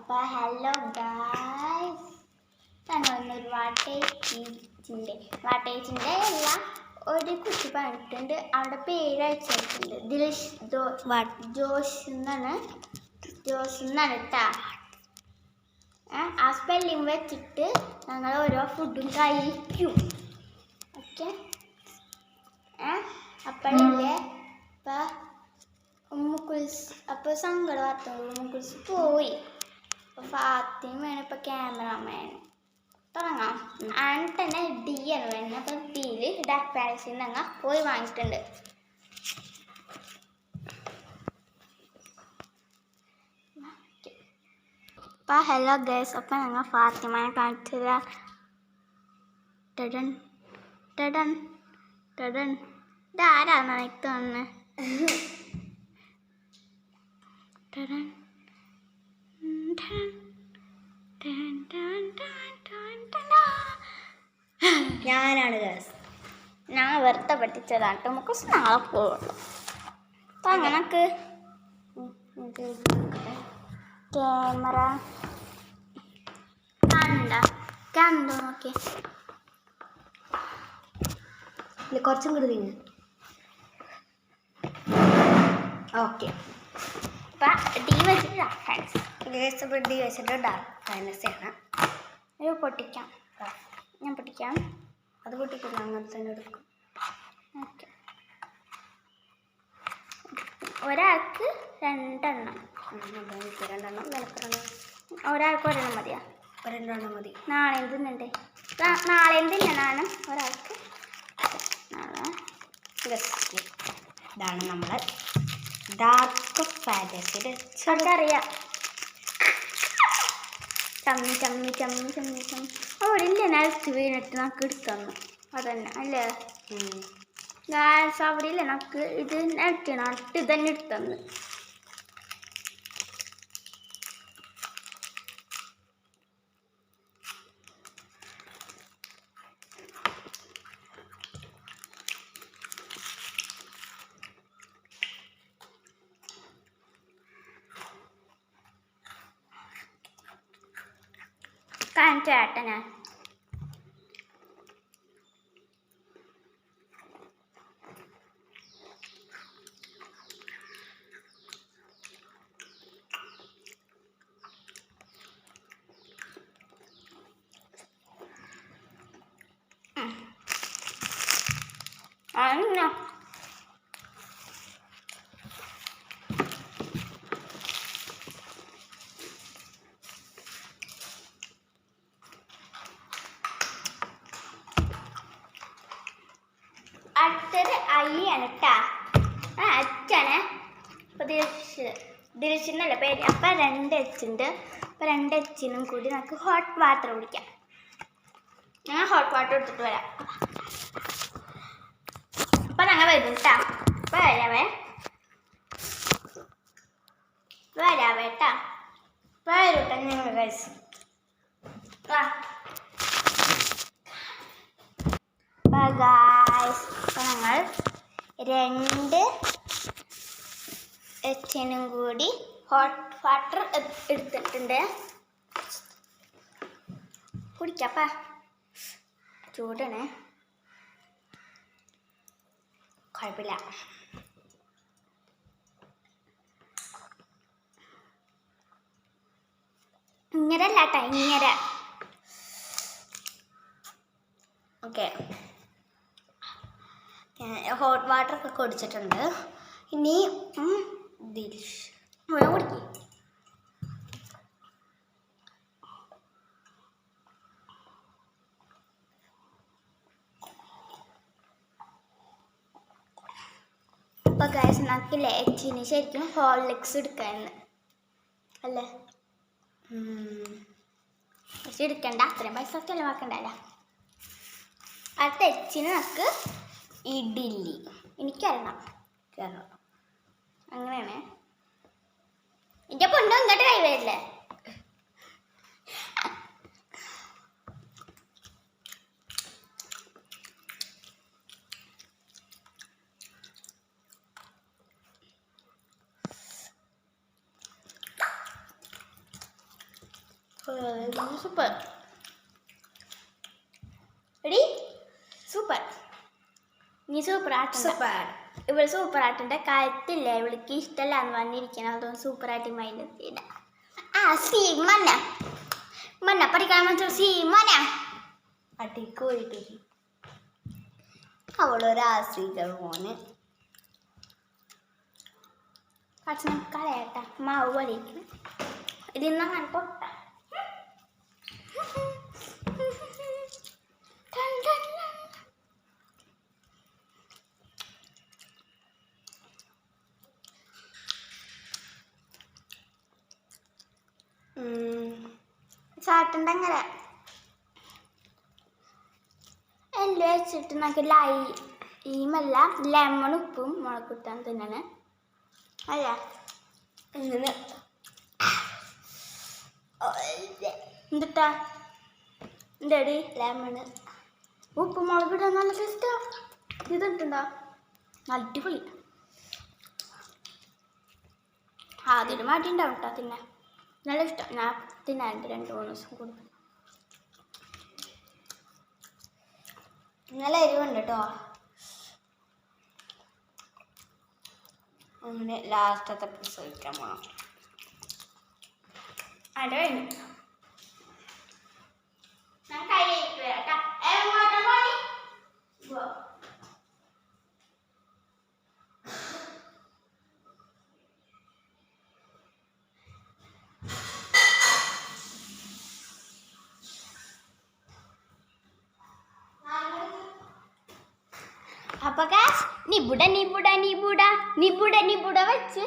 അപ്പോൾ hello guys, ഞങ്ങളൊന്നൊരു വാട്ടേച്ചിൻ്റെ എല്ലാം ഒരു കുട്ടി പറഞ്ഞിട്ടുണ്ട്. അവിടെ പേര് അയച്ചിട്ടുണ്ട്, ജോസ് എന്നാണ് കേട്ടോ. ആ സ്പെല്ലിങ് വെച്ചിട്ട് ഞങ്ങൾ ഓരോ ഫുഡും കഴിക്കും. ഓക്കെ, അപ്പോഴില്ലേ അപ്പോൾ സങ്കടം ഉമ്മുക്കുൽസ് പോയി. അപ്പോൾ ഫാത്തിമയാണ് ഇപ്പോൾ ക്യാമറമാൻ. തുടങ്ങാം. ആണ്ട് തന്നെ ഡി ആണ് വേണം. അപ്പം ഡിയിൽ ഡാർക്ക് പാലസിൽ ഞങ്ങൾ പോയി വാങ്ങിയിട്ടുണ്ട്. അപ്പോൾ ഹലോ ഗൈസ്, അപ്പം ഞങ്ങൾ ഫാത്തിമയെ കാണിച്ചത് ഇതാരാണ് എനിക്ക് തോന്നുന്നത്. ഞാനാണ് ഗൈസ്. ഞാൻ വെറുതെ പഠിച്ചതാണ്. നമുക്ക് നാളെ പോകുള്ളൂ. അപ്പം അങ്ങനക്ക് ക്യാമറ കണ്ടോ നോക്കി കുറച്ചും കൂടി തിന്നു. ഓക്കെ, ഡി വെച്ചിട്ട് ഡാർക്ക് ഫാൻസി. ഡി വെച്ചിട്ട് ഡാർക്ക് ഫാൻസിയാണ്. ഇത് പൊട്ടിക്കാം. ഞാൻ പൊട്ടിക്കാം. അത് പൊട്ടിക്കില്ല, അങ്ങനെ തന്നെ എടുക്കും. ഓക്കെ, ഒരാൾക്ക് രണ്ടെണ്ണം. ഒരാൾക്ക് ഒരെണ്ണം മതിയാ? ഒരെണ്ണം മതി. നാളെ തിന്നണ്ടേ? നാളെ തിന്ന നാണം ഒരാൾക്ക്. ഇതാണ് നമ്മൾ ഡാർക്ക് ഫാൻറ്റസിയുടെ അറിയാം. ചമ്മി അവരില്ലേ നിലത്ത് വീണിട്ട് നമുക്ക് എടുത്തന്നു. അതന്നെ അല്ലേ ഗായ്സ്? അവിടെ ഇല്ലേ നമുക്ക് ഇത് നിലത്തിനട്ട് ഇതന്നെ എടുത്തന്ന്. കാണിച്ചേട്ടാ ഞാൻ. അതെന്നാ അടുത്തത് അയ്യാണ് കേട്ടാ. അച്ഛനെ അപ്പോൾ ദിൽഷെന്നല്ല പേര്. അപ്പം 2 എച്ചുണ്ട്. അപ്പോൾ 2 എച്ചിനും കൂടി നമുക്ക് ഹോട്ട് വാട്ടർ കുടിക്കാം. ഞാൻ ഹോട്ട് വാട്ടർ എടുത്തിട്ട് വരാം. അപ്പം ഞങ്ങൾ വരും കേട്ടാ. അപ്പോൾ വരാവേ കേട്ടാ. വരും കേട്ടോ ഞങ്ങൾ കഴിച്ചു. ഗായ്സ്, അപ്പോൾ ഞങ്ങൾ 2 എച്ചിനും കൂടി ഹോട്ട് വാട്ടർ എടുത്തിട്ടുണ്ട്. കുടിക്കാപ്പാ, ചൂടാണ്, കുഴപ്പമില്ല. ഇങ്ങനല്ല കേട്ടോ, ഇങ്ങനെ. ഓക്കെ, ഹോട്ട് വാട്ടർ ഒക്കെ കുടിച്ചിട്ടുണ്ട്. ഇനി ദിൽഷ് കുടിക്കും. അപ്പോൾ ഗൈസ്, നമുക്കില്ലേ എച്ചിന് ശരിക്കും ഹോർലിക്സ് എടുക്കാമെന്ന് അല്ലേ? പക്ഷെ എടുക്കണ്ട, അത്രയും പൈസ ചിലവാക്കണ്ടല്ല. അടുത്ത എച്ചിന് നമുക്ക് ഇഡ്ഡലി. എനിക്കറിയണം അങ്ങനെയാണ്. എൻ്റെ പൊണ്ണും ഇങ്ങോട്ട് കൈ വരില്ലേ? സൂപ്പർ എടി സൂപ്പർ നീ സൂപ്പർ ആട്ടണ്ട സൂപ്പർ. ഇവള് സൂപ്പർ ആട്ടണ്ട കാര്യത്തില്ല ഇവൾക്ക് ഇഷ്ടമല്ല എന്ന് പറഞ്ഞിരിക്കണം അതുകൊണ്ട് സൂപ്പർ ആയിട്ട് മൈൻഡ് എത്തിയില്ല സീ മന്ന പഠിക്കാൻ പറ്റും സീ മന അടിക്കോയിട്ട് അവളൊരു ആശ്രിത മോന്. ഭക്ഷണം കളയട്ട മാവ് വലിക്കും ഇതിന്ന് ഞാൻ പൊട്ട ചാട്ടുണ്ടങ്ങനെ എല്ലാം വെച്ചിട്ട് നമുക്ക് ലൈമല്ല ലെമൺ ഉപ്പും മുളകിട്ടാൻ തിന്നണേ അല്ല ഇങ്ങനെ എന്തിട്ടാ എന്താടി ലെമണ് ഉപ്പ് മുളകിടാൻ നല്ല ടേസ്റ്റാ ഇതിട്ടുണ്ടോ അടിപൊളി ആദ്യം മാറ്റിണ്ടാവും കേട്ടോ തിന്നെ നല്ല ഇഷ്ടം ഞാൻ തിന്നാറുണ്ട് 2-3 ദിവസം കൂടും നല്ല എരിവുണ്ട് കേട്ടോ. അങ്ങനെ ലാസ്റ്റത്തെ പീസ് കഴിക്കാൻ പോകണം. അതിൻ്റെ കഴിഞ്ഞു ഞാൻ കൈ കേട്ടോ എങ്ങോട്ടാ പോയി അപ്പൊ നിബുട വെച്ച്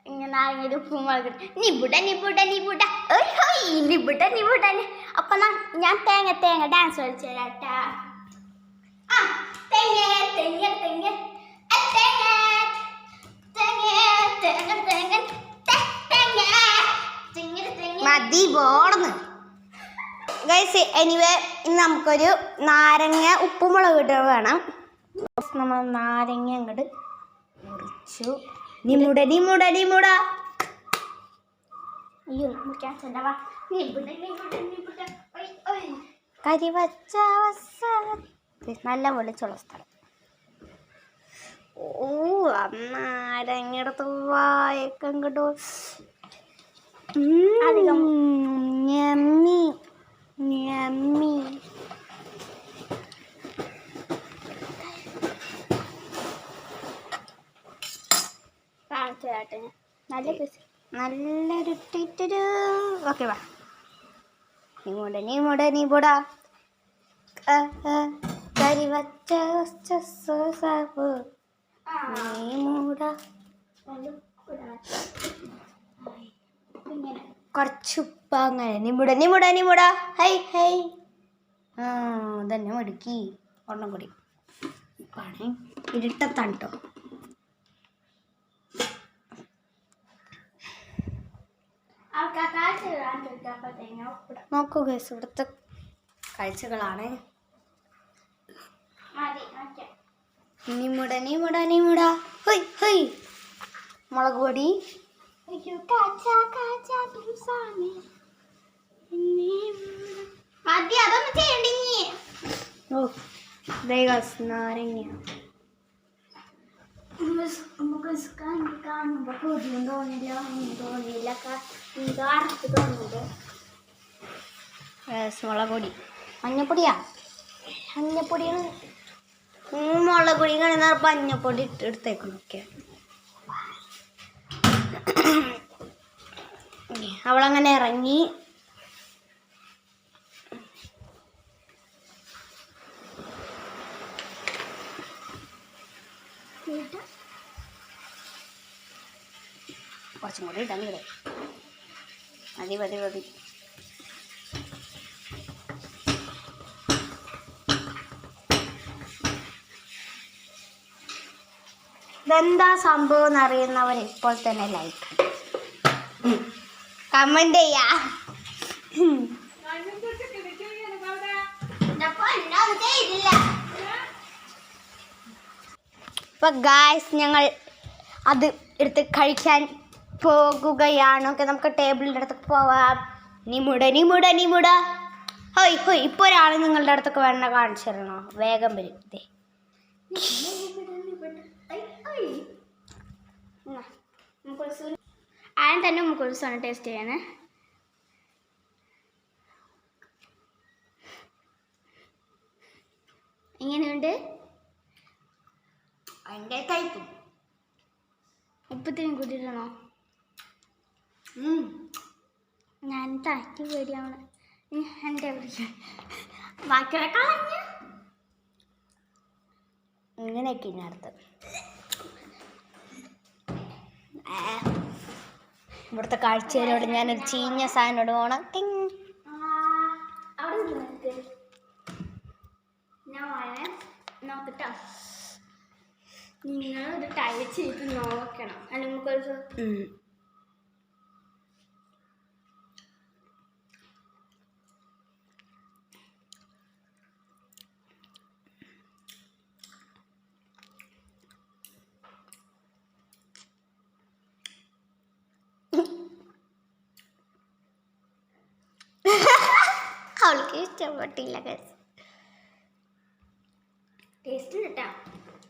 ഇങ്ങനെ നാരങ്ങയുടെ ഉപ്പും മുളകിട്ട് നിബുട അപ്പൊ ഞാൻ തേങ്ങ ഡാൻസ് കളിച്ചു തരാട്ടാ മതി പോർന്ന് ഗൈസ്. എനിവേ ഇന്ന് നമുക്കൊരു നാരങ്ങ ഉപ്പുമുളക് ഇട്ട് വേണം. നമ്മൾ നാരങ്ങ അങ്ങോട്ട് മുറിച്ചു. നിമുട അയ്യോ മുറിക്കാൻ ചെല്ലവാ കരിവച്ച നല്ല വെളിച്ചുള്ള സ്ഥലം. ഓ നാരങ്ങയുടെ വായൊക്കെ അങ്ങോട്ട് അധികം ഞമ്മി കാണിച്ചു തരാട്ടെ നല്ല പീസ് നല്ലൊരു ടീറ്റരു. ഓക്കെ വാ നീമുട കരിവച്ച നീമുട കുറച്ചുപ്പ അങ്ങനെ നിമുട ഹൈ തന്നെ മടുക്കി ഒരെണ്ണം കൂടി ഉപ്പാണ് ഇരുട്ടത്താണ് കേട്ടോ. നോക്കൂ ഗൈസ് ഇവിടുത്തെ കാഴ്ചകളാണ്. നിമുട ഹൈ മുളക് പൊടി അതൊന്നും ചെയ്യണ്ടി ഓ നാരങ്ങ കാണുമ്പോ കൊതിയും തോന്നില്ല തോന്നുന്നുണ്ട്. മുളക് പൊടി മഞ്ഞപ്പൊടിയാണ് മുളക് പൊടി കാണുന്ന മഞ്ഞപ്പൊടി എടുത്തേക്കണം. ഓക്കെ അവളങ്ങനെ ഇറങ്ങി. കുറച്ചും കൂടി ഇടാൻ മതി. ഇതെന്താ സംഭവം എന്നറിയുന്നവർ ഇപ്പോൾ തന്നെ ലൈക്ക് കമന്റ് ചെയ്യാ. ഇപ്പൊ ഗായ്സ് ഞങ്ങൾ അത് എടുത്ത് കഴിക്കാൻ പോകുകയാണ്. ഓക്കെ നമുക്ക് ടേബിളിൻ്റെ അടുത്ത് പോവാം. നീ മുട ഹോയ് ഹോയ്. ഇപ്പോൾ ഒരാൾ നിങ്ങളുടെ അടുത്തൊക്കെ വേണ്ട കാണിച്ചു തരണോ? വേഗം വരും. ഇതേ ആദ്യം തന്നെ മുക്കുൾസാണ് ടേസ്റ്റ് ചെയ്യണേ. എങ്ങനെയുണ്ട്? അതിൻ്റെ കഴിക്കും. ഉപ്പത്തിനും കൂട്ടിയിട്ടാണോ? ഞാൻ തട്ടി പേടിയാണ് എൻ്റെ ബാക്കിയുള്ള കളഞ്ഞ ഇങ്ങനെയൊക്കെ ഇനി അടുത്ത് ഇവിടുത്തെ കാഴ്ചയിലൂടെ ഞാനൊരു ചീഞ്ഞ സാധനോട് പോണം. അവിടെ നിൽക്ക്. ഞാൻ വളരെ നോക്കട്ടോ. നിങ്ങളത് ടൈ ചെയ്ത് നോക്കണം. അല്ലെങ്കിൽ നമുക്കൊരു അവൾക്ക് ഇഷ്ടപ്പെട്ടില്ല. ടേസ്റ്റ് കിട്ടാം.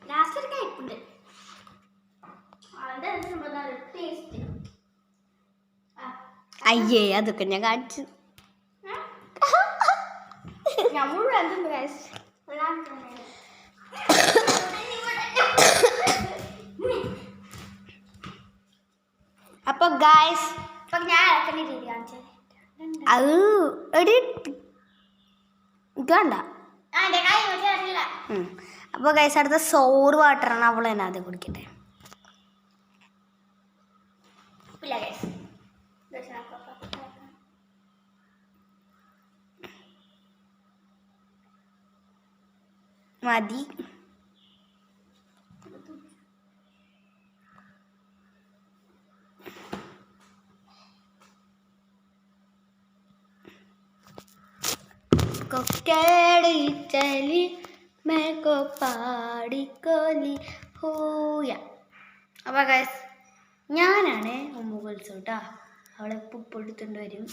ലാസ്റ്റ് ഒരു കയ്പുണ്ട്. ടേസ്റ്റ് അയ്യേ അതൊക്കെ ഞാൻ കാണിച്ചു. ഞാൻ മുഴുവൻ അപ്പൊ ഗായ്സ് ഞാൻ ഇറക്കുന്ന രീതി കാണിച്ചത് അത് ഒരു വേണ്ട. അപ്പോൾ ഗൈസ് അടുത്ത സോറ് വാട്ടറാണ്. അവൾ തന്നെ ആദ്യം കുടിക്കട്ടെ. മതി. കൊക്കേടി ചലി മേക്കോ പാടിക്കോലി ഹൂയ. അപ്പോൾ ഗൈസ് ഞാനാണ് മുകുൾസ് കേട്ടോ. അവളെ ഉപ്പ് എടുത്തുകൊണ്ട് വരും.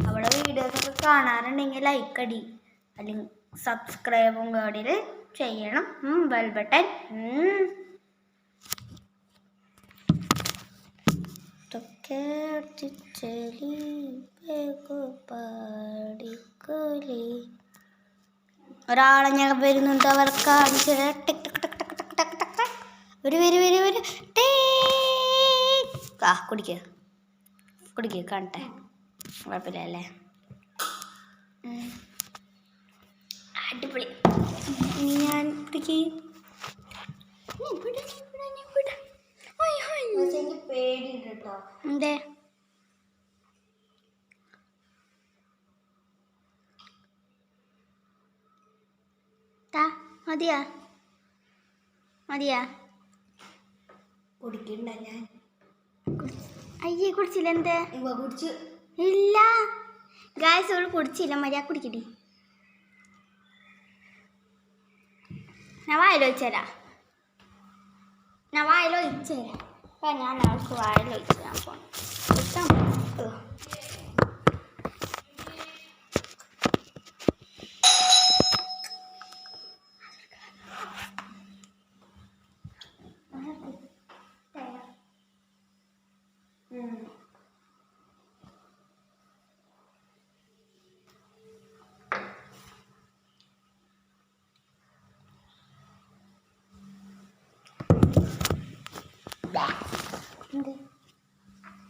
അവളെ വീഡിയോസൊക്കെ കാണാറുണ്ടെങ്കിൽ ലൈക്ക് അടി, അല്ലെങ്കിൽ സബ്സ്ക്രൈബും കൂടി ചെയ്യണം. Bell button. ഒരാളെ ഞാൻ വരുന്നുണ്ട്. അവർ കാണിച്ചു കുടിക്കുക കാണട്ടെ. കുഴപ്പമില്ല അല്ലേ? അടിപൊളി. ഞാൻ പേടിയുണ്ട് കേട്ടോ. എന്തേ? മതിയാ കുടിക്കണ്ട ഞാൻ. അയ്യേ കുടിച്ചില്ല. എന്തേ? കുടിച്ചു ഇല്ല ഗായ്സ്, അവള് കുടിച്ചില്ല. മര്യാദ കുടിക്കടി. ഞാൻ വായിലൊഴിച്ചരാ. അപ്പം ഞാൻ അവൾക്ക് വായിലൊഴിച്ച് ഞാൻ പോണം.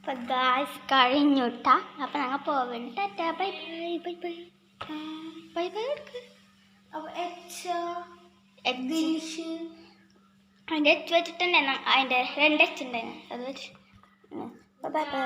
അപ്പം ഗായ്സ് കഴിഞ്ഞുട്ട. അപ്പം ഞങ്ങൾ പോവേണ്ട. Tata bye bye bye bye bye bye എടുക്ക്. അപ്പോൾ അതിൻ്റെ എച്ച് വെച്ചിട്ടുണ്ടായിരുന്നു. അതിൻ്റെ 2 എച്ച് ഉണ്ടായിരുന്നു. അത് വെച്ച് ബൈ ബൈ.